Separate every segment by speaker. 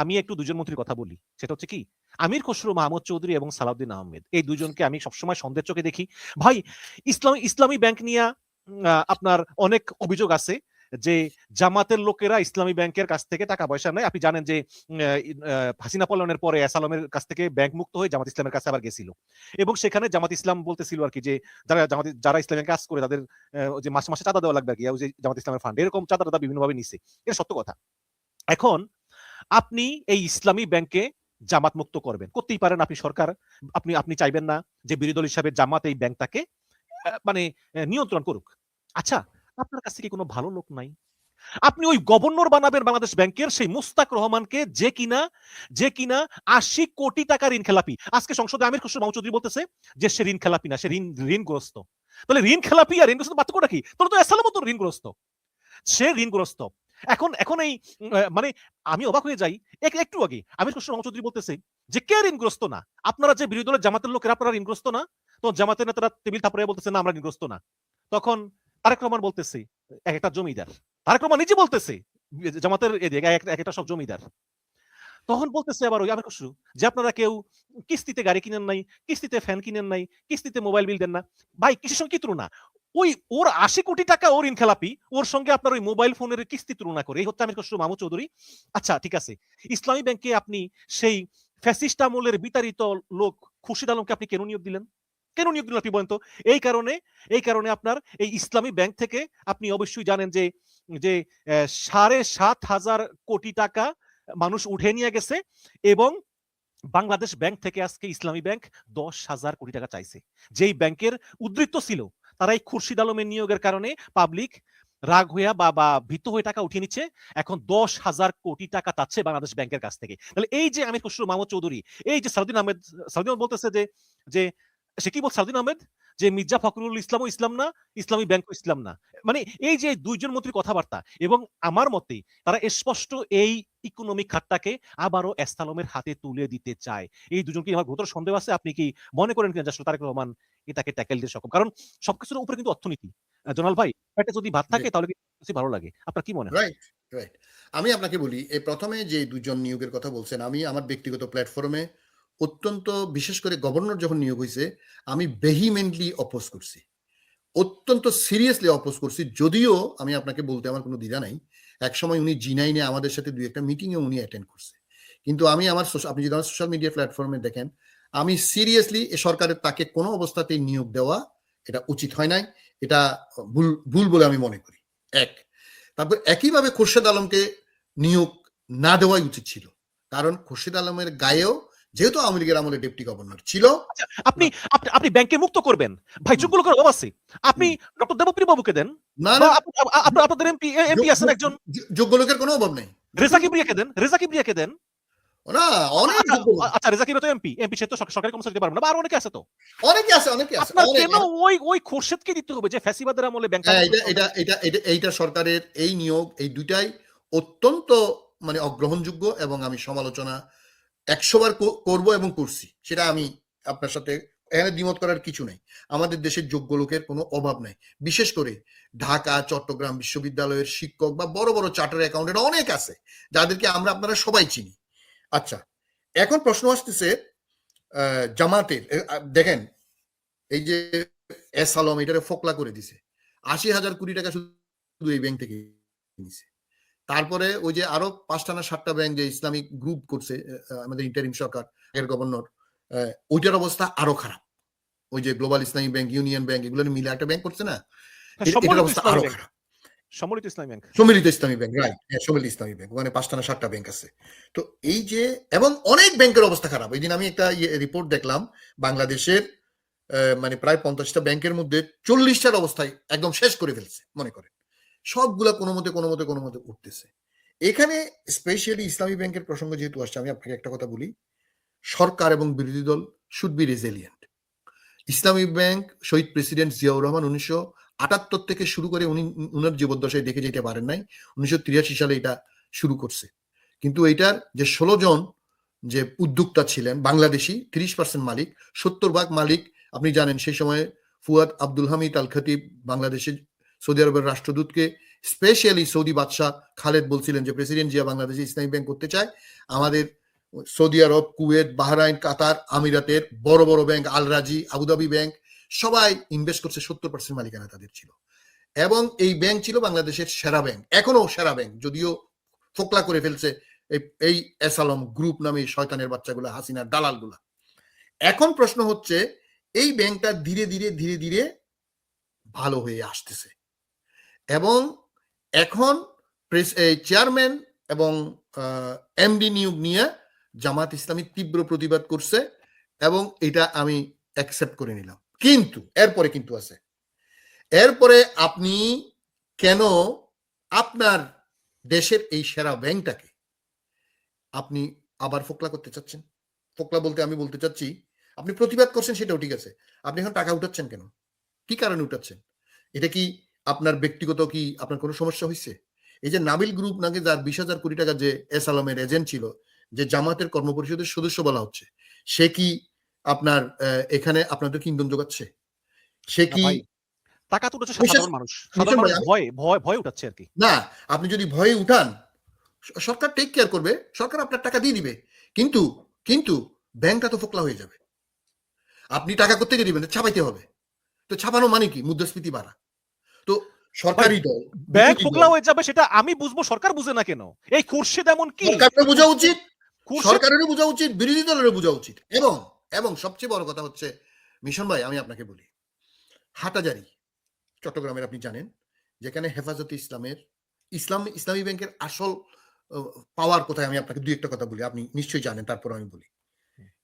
Speaker 1: আমি একটু দুজন মন্ত্রীর কথা বলি। সেটা হচ্ছে কি? আমির খসরু মাহমুদ চৌধুরী এবং সালাউদ্দিন আহমেদ। এই দুজনকে আমি সবসময় সন্দেহের চোখে দেখি। ভাই ইসলামী ব্যাংক নিয়া আপনার অনেক অভিযোগ আছে যে জামাতের লোকেরা ইসলামী ব্যাংকের কাছ থেকে টাকা পয়সা নেয়। আপনি জানেন যে হাসিনা পলায়নের পরে এসালমের কাছ থেকে ব্যাংক মুক্ত হয়ে জামাত ইসলামের কাছে আবার গেছিল। এবং সেখানে জামাত ইসলাম বলতেছিল আরকি যে যারা ইসলামী কাজ করে তাদের যে মাসে, মাসে চাঁদা দেওয়া লাগবে আরকি। ওই যে জামাত ইসলামের ফান্ড এরকম চাঁদা বিভিন্নভাবে নিছে। এটা সত্য কথা। এখন আপনি এই ইসলামী ব্যাংকে জামাত মুক্ত করবেন। করতেই পারেন আপনি সরকার। আপনি চাইবেন না যে বিরোধী দল হিসাবে জামাত এই ব্যাংকটাকে মানে নিয়ন্ত্রণ করুক। আচ্ছা, আপনার কাছে কি কোনো ভালো লোক নাই? আপনি ওই গভর্নর বানাবেন বাংলাদেশ ব্যাংকের সেই মুস্তাক রহমানকে যে কিনা ৮০ কোটি টাকা ঋণ খেলাপি। আজকে সংসদে আমির খসরু মাহমুদ চৌধুরী বলতেছে যে সে ঋণ খেলাপি না, সে ঋণগ্রস্ত। তাহলে ঋণ খেলাপি আর ঋণগ্রস্ত পার্থক্যটা কি? তোর তো এসালামও তো ঋণগ্রস্ত। সে ঋণগ্রস্ত। এখন এই মানে আমি অবাক হয়ে যাই। একটু আগে আমির খসরু মাহমুদ চৌধুরী বলতেছে যে কে ঋণগ্রস্ত না? আপনারা যে বিরোধী দলের জামাতের লোকেরা আপনারা ঋণগ্রস্ত না? তো জামাতের নেতারা টেবিল থাপড়াইয়া বলতেছে না আমরা ঋণগ্রস্ত না। তখন তারেক রহমান বলতেছে একটা জমিদার। তারেক রহমান নিজে বলতেছে জামাতের এদিকে একটা সব জমিদার। তখন বলতেছে আবার ওই আমির খসরু যে আপনারা কেউ কিস্তিতে গাড়ি কিনেন নাই, কিস্তিতে ফ্যান কিনেন নাই, কিস্তিতে মোবাইল বিল দেন না। ভাই কিসের সঙ্গে কি তুলনা? ওই ওর ৮০ কোটি টাকা ওর ঋণ খেলাপি, ওর সঙ্গে আপনার ওই মোবাইল ফোনের কিস্তি তুলনা করে এই হচ্ছে আমির খসরু মাহমুদ চৌধুরী। আচ্ছা ঠিক আছে, ইসলামী ব্যাংকে আপনি সেই ফ্যাসিস্ট আমলের বিতাড়িত লোক খুরশিদ আলমকে আপনি কেন নিয়োগ দিলেন? কেন নিয়োগ দিলেন আপনি বলেন তো? এই কারণে আপনার এই ইসলামী ব্যাংক থেকে আপনি অবশ্যই জানেন যে যে ৭,৫০০ কোটি টাকা মানুষ উঠে নিয়ে গেছে এবং বাংলাদেশ ব্যাংক থেকে আজকে ইসলামী ব্যাংক ১০,০০০ কোটি টাকা চাইছে। যেই ব্যাংকের উদ্বৃত্ত ছিল তারা এই খুরশিদ আলমের নিয়োগের কারণে পাবলিক রাগ হইয়া বা ভীত হয়ে টাকা উঠিয়ে নিচ্ছে। এখন ১০,০০০ কোটি টাকা চাচ্ছে বাংলাদেশ ব্যাংকের কাছ থেকে। তাহলে এই যে আমির খসরু মাহমুদ চৌধুরী, এই যে সালাউদ্দিন আহমেদ বলতেছে যে সে কি বলছে সালাউদ্দিন আহমেদ? যে মির্জা ফখরুল ইসলামও ইসলাম না, ইসলামী ব্যাংকও ইসলাম না। মানে এই যে দুইজন মন্ত্রীর কথাবার্তা এবং আমার মতে তারা স্পষ্ট এই ইকোনমিক খাতটাকে আবারও এসসালমের হাতে তুলে দিতে চায়। এই দুজনকে আমার ঘোর সন্দেহ আছে। আপনি কি মনে করেন কিনা যে আসলে তারেক রহমান এটাকে ট্যাকেল দিতে সক্ষম? কারণ সবকিছুর উপরে কিন্তু অর্থনীতি। জোনাল ভাই, পেটে যদি ভাত থাকে তাহলে কিন্তু ভালো লাগে। আপনার কি মনে হয়?
Speaker 2: Right, right. আমি আপনাকে বলি, এই প্রথমে যে দুজন নিয়োগের কথা বলছেন, আমি আমার ব্যক্তিগত প্ল্যাটফর্মে অত্যন্ত, বিশেষ করে গভর্নর যখন নিয়োগ হয়েছে, আমি ভেহিমেন্টলি অপোজ করছি, অত্যন্ত সিরিয়াসলি অপোজ করছি। যদিও আমি আপনাকে বলতে আমার কোনো দ্বিধা নাই, একসময় উনি জি9 আমাদের সাথে দুই একটা মিটিংয়ে উনি অ্যাটেন্ড করছে। কিন্তু আমি আপনি যদি আমার সোশ্যাল মিডিয়া প্ল্যাটফর্মে দেখেন, আমি সিরিয়াসলি এ সরকারের তাকে কোনো অবস্থাতেই নিয়োগ দেওয়া এটা উচিত হয় নাই, এটা ভুল বলে আমি মনে করি। তারপর একইভাবে খোরশেদ আলমকে নিয়োগ না দেওয়াই উচিত ছিল, কারণ খোরশেদ আলমের গায়েও যেহেতু আওয়ামী লীগের আমলে ডেপুটি গভর্নর ছিল।
Speaker 1: আচ্ছা, আপনি ব্যাংকে মুক্ত করবেন। ভাই যোগ্য লোকের অভাব আছে। আপনি ডক্টর দেবপ্রিয় বাবুকে দেন।
Speaker 2: না
Speaker 1: বা
Speaker 2: না,
Speaker 1: আপনাদের এমপি আছেন একজন
Speaker 2: যোগ্য লোকের কোনো অভাব নেই।
Speaker 1: রেজা কিবরিয়াকে দেন।
Speaker 2: না, অনেক যোগ্য লোক।
Speaker 1: আচ্ছা রেজা কিবরিয়া তো এমপি সে তো সরকারি কর্মচারী দিতে পারবে না, বা আরো অনেকে আছে তো।
Speaker 2: অনেকে আছে
Speaker 1: আপনার
Speaker 2: অনেক।
Speaker 1: কেন ওই খোরশেদকে দিতে হবে যে ফ্যাসিবাদের আমলে ব্যাংক?
Speaker 2: এইটা সরকারের এই নিয়োগ, এই দুইটাই অত্যন্ত মানে অগ্রহণযোগ্য, এবং আমি সমালোচনা ১০০ বার করব এবং করছি। সেটা আমি আপনার সাথে এখানে দ্বিমত করার কিছু নেই। আমাদের দেশের যোগ্য লোকের কোনো অভাব নাই। বিশেষ করে ঢাকা, চট্টগ্রাম বিশ্ববিদ্যালয়ের শিক্ষক বা বড় বড় চার্টার অ্যাকাউন্টেন্ট অনেক আছে, যাদেরকে আপনারা সবাই চিনি। আচ্ছা, এখন প্রশ্ন আসতেছে জামাতের। দেখেন, এই যে এস আলম এটারে ফোকলা করে দিছে, ৮০,০০০ কোটি টাকা শুধু এই ব্যাংক থেকে নিছে। তারপরে ওই যে আরো ৫টা না ৭টা ব্যাংক যে ইসলামিক গ্রুপ করছে আমাদের ইন্টারিম সরকার, এর গভর্নর, ওইটার অবস্থা আরো খারাপ। ওই যে গ্লোবাল ইসলামী ব্যাংক, ইউনিয়ন ব্যাংক, এগুলো মিলে একটা ব্যাংক করছে না, এটার অবস্থা আরো খারাপ।
Speaker 1: সম্মিলিত ইসলামী ব্যাংক,
Speaker 2: সম্মিলিত ইসলামী ব্যাংক, রাইট, সম্মিলিত ইসলামী ব্যাংক, ওখানে ৫টা না ৭টা ব্যাংক আছে। তো এই যে, এবং অনেক ব্যাংকের অবস্থা খারাপ। এই দিন আমি একটা রিপোর্ট দেখলাম, বাংলাদেশের মানে প্রায় ৫০টা ব্যাংকের মধ্যে ৪০টার অবস্থায় একদম শেষ করে ফেলছে মনে করেন। সবগুলা কোনো মতে উঠতেছে। এখানে স্পেশালি ইসলামী ব্যাংকের প্রসঙ্গ যেহেতু আসছে, আমি আপনাকে একটা কথা বলি, সরকার এবং বিরোধী দল should be resilient. Islami bank Shahid president Ziaur Rahman ১৯৭৮ থেকে শুরু করে উনার জীবদ্দশায় দেখে যেতে পারেন নাই, ১৯৮৩ সালে এটা শুরু করছে। কিন্তু এইটার যে ১৬ জন যে উদ্যোক্তা ছিলেন বাংলাদেশি, ৩০% মালিক, ৭০% মালিক আপনি জানেন সেই সময় ফুয়াদ আব্দুল হামিদ আল খতিব বাংলাদেশের সৌদি আরবের রাষ্ট্রদূতকে স্পেশালি সৌদি বাদশাহ খালেদ বলছিলেন যে প্রেসিডেন্ট জিয়া বাংলাদেশে ইসলামী ব্যাংক করতে চায়। আমাদের সৌদি আরব, কুয়েত, বাহরাইন, কাতার, আমিরাতের বড় বড় ব্যাংক, আল রাজি, আবুধাবি ব্যাংক সবাই ইনভেস্ট করছে, 70% মালিকানা তাদের ছিল। এবং এই ব্যাংক ছিল বাংলাদেশের সেরা ব্যাংক, এখনো সেরা ব্যাংক, যদিও ফোকলা করে ফেলছে এই এসালম গ্রুপ নামে শয়তানের বাচ্চাগুলো, হাসিনার দালালগুলা। এখন প্রশ্ন হচ্ছে এই ব্যাংকটা ধীরে ধীরে ধীরে ধীরে ভালো হয়ে আসতেছে এবং এখন চেয়ারম্যান এবং এমডি নিয়োগ নিয়ে জামাত ইসলামী তীব্র প্রতিবাদ করছে এবং এটা আমি অ্যাকসেপ্ট করে নিলাম। কিন্তু এরপরে কিন্তু আছে, এরপরে আপনি কেন আপনার দেশের এই সেরা ব্যাংকটাকে আপনি আবার ফোকলা করতে চাচ্ছেন? ফোকলা বলতে আমি বলতে চাচ্ছি, আপনি প্রতিবাদ করছেন সেটাও ঠিক আছে, আপনি এখন টাকা উঠাচ্ছেন কেন? কি কারণে উঠাচ্ছেন? এটা কি আপনার ব্যক্তিগত, কি আপনার কোনো সমস্যা হয়েছে? এই যে নাবিল গ্রুপ নাকি যার 20,000 কোটি টাকা যে এস আলমের এজেন্ট ছিল, যে জামাতের কর্মপরিষদের সদস্য বলা হচ্ছে, সে কি আপনার এখানে আপনাদেরকে ইন্ধন যোগাচ্ছে? সে কি
Speaker 1: টাকা তো উঠেছে সাধারণ মানুষ, সাধারণ মানুষ ভয় উঠাচ্ছে আর কি।
Speaker 2: না, আপনি যদি ভয়ে উঠান, সরকার টেক কেয়ার করবে, সরকার আপনার টাকা দিয়ে দিবে, কিন্তু কিন্তু ব্যাংকটা তো ফোকলা হয়ে যাবে। আপনি টাকা করতে গিয়ে দিবেন, ছাপাইতে হবে। তো ছাপানো মানে কি? মুদ্রাস্ফীতি বাড়া। তো সরকারি দল
Speaker 1: ব্যাংক ফোকলা হয়ে যাবে সেটা আমি বুঝবো, সরকার বুঝে না কেন? এই খুরশিদ এমন কি?
Speaker 2: সরকারের বোঝা উচিত, সরকারেরও বোঝা উচিত, বিরোধী দলেরও বোঝা উচিত। এবং সবচেয়ে বড় কথা হচ্ছে, মিশন ভাই আমি আপনাকে বলি, হাটাজারি চট্টগ্রামের আপনি জানেন, যেখানে হেফাজতে ইসলামী ব্যাংকের আসল পাওয়ার কোথায়, আমি আপনাকে দুই একটা কথা বলি, আপনি নিশ্চয়ই জানেন, তারপর আমি বলি।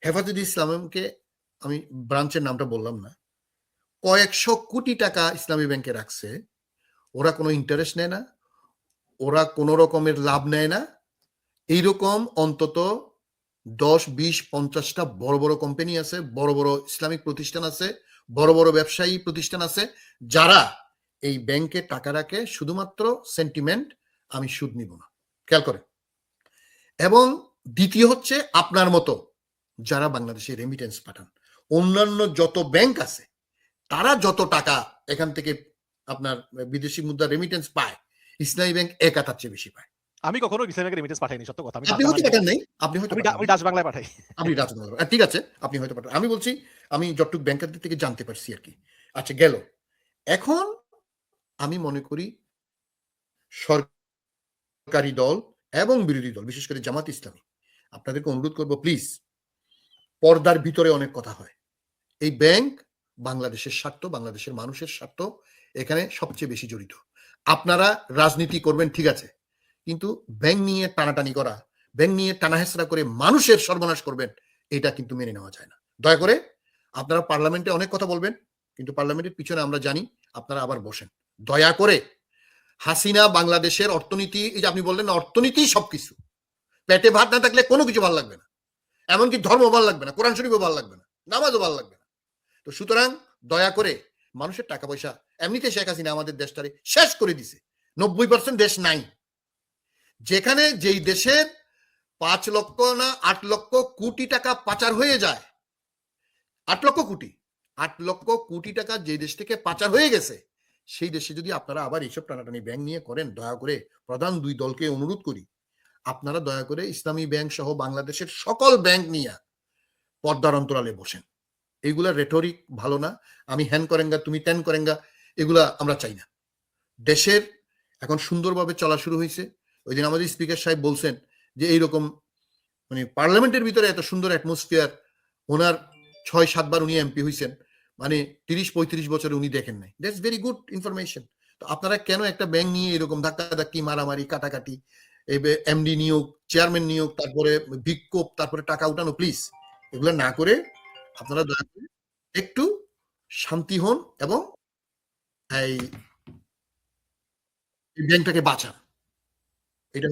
Speaker 2: হেফাজতে ইসলামকে আমি ব্রাঞ্চের নামটা বললাম না, কয়েকশো কোটি টাকা ইসলামী ব্যাংকে রাখছে, ওরা কোনো ইন্টারেস্ট নেয় না, ওরা কোনো রকমের লাভ নেয় না। এইরকম অন্তত 10, 20, 50টা বড় বড় কোম্পানি আছে, বড় বড় ইসলামিক প্রতিষ্ঠান আছে, বড় বড় ব্যবসায়ী প্রতিষ্ঠান আছে, যারা এই ব্যাংকে টাকা রাখে শুধুমাত্র সেন্টিমেন্ট, আমি সুদ নিব না, খেয়াল করেন। এবং দ্বিতীয় হচ্ছে আপনার মতো যারা বাংলাদেশে রেমিটেন্স পাঠান, অন্যান্য যত ব্যাংক আছে তারা যত টাকা এখান থেকে আপনার বিদেশি মুদ্রা রেমিটেন্স পায়, ইসলামী ব্যাংক এক তার চেয়ে বেশি পায়।
Speaker 1: আমি কখনো ইসলামী ব্যাংকে রেমিটেন্স পাঠাইনি, সত্য কথা।
Speaker 2: আপনি হয়তো পাঠান নাই, আপনি হয়তো
Speaker 1: আমি ডাচ বাংলায় পাঠাই।
Speaker 2: আপনি ডাচ বাংলা, ঠিক আছে, আপনি হয়তো পাঠান। আমি বলছি আমি যতটুকু ব্যাংকারদের থেকে জানতে পারছি আর কি। আচ্ছা গেল। এখন আমি মনে করি সরকারি দল এবং বিরোধী দল, বিশেষ করে জামাত ইসলামী, আপনাদেরকে অনুরোধ করব, প্লিজ, পর্দার ভিতরে অনেক কথা হয়। এই ব্যাংক বাংলাদেশের স্বার্থ, বাংলাদেশের মানুষের স্বার্থ এখানে সবচেয়ে বেশি জড়িত। আপনারা রাজনীতি করবেন ঠিক আছে, কিন্তু ব্যাংক নিয়ে টানাটানি করা, ব্যাংক নিয়ে টানাহেসরা করে মানুষের সর্বনাশ করবেন, এটা কিন্তু মেনে নেওয়া যায় না। দয়া করে আপনারা পার্লামেন্টে অনেক কথা বলবেন, কিন্তু পার্লামেন্টের পিছনে আমরা জানি আপনারা আবার বসেন। দয়া করে হাসিনা বাংলাদেশের অর্থনীতি, এই যে আপনি বললেন না, অর্থনীতি সবকিছু, পেটে ভাত না থাকলে কোনো কিছু ভালো লাগবে না, এমনকি ধর্ম ভালো লাগবে না, কোরআন শরীফও ভালো লাগবে না, নামাজও ভালো লাগবে না। তো সুতরাং দয়া করে মানুষের টাকা পয়সা, এমনিতে শেখ হাসিনা আমাদের দেশটারে শেষ করে দিছে, 90% দেশ নাই, যেখানে যেই দেশের 5 লক্ষ না 8 লক্ষ কোটি টাকা পাচার হয়ে যায়, 8 লক্ষ কোটি টাকা যে দেশ থেকে পাচার হয়ে গেছে, সেই দেশে যদি আপনারা আবার এইসব টানাটানি ব্যাংক নিয়ে করেন, দয়া করে প্রধান দুই দলকে অনুরোধ করি, আপনারা দয়া করে ইসলামী ব্যাংক সহ বাংলাদেশের সকল ব্যাংক নিয়ে পর্দার অন্তরালে বসেন। এগুলা রেটরিক ভালো না, আমি হ্যান করেঙ্গা তুমি ত্যান করেঙ্গা, এগুলা আমরা চাই না। দেশের এখন সুন্দরভাবে চলা শুরু হয়েছে। ওই দিন আমাদের স্পিকার সাহেব বলছেন যে এইরকম মানে পার্লামেন্টের ভিতরে এত সুন্দর অ্যাটমসফিয়ার, ওনার 6-7 বার উনি এমপি হয়েছেন, মানে 30-35 বছরে উনি দেখেন নাই। That's very good information. তো আপনারা কেন একটা ব্যাংক নিয়ে এরকম ধাক্কাধাক্কি, মারামারি, কাটাকাটি, এমডি নিয়োগ, চেয়ারম্যান নিয়োগ, তারপরে বিক্ষোভ, তারপরে টাকা উঠানো, প্লিজ এগুলো না করে আপনারা দয়া করে একটু শান্তি হন এবং এই ব্যাংকটাকে বাঁচান। এটা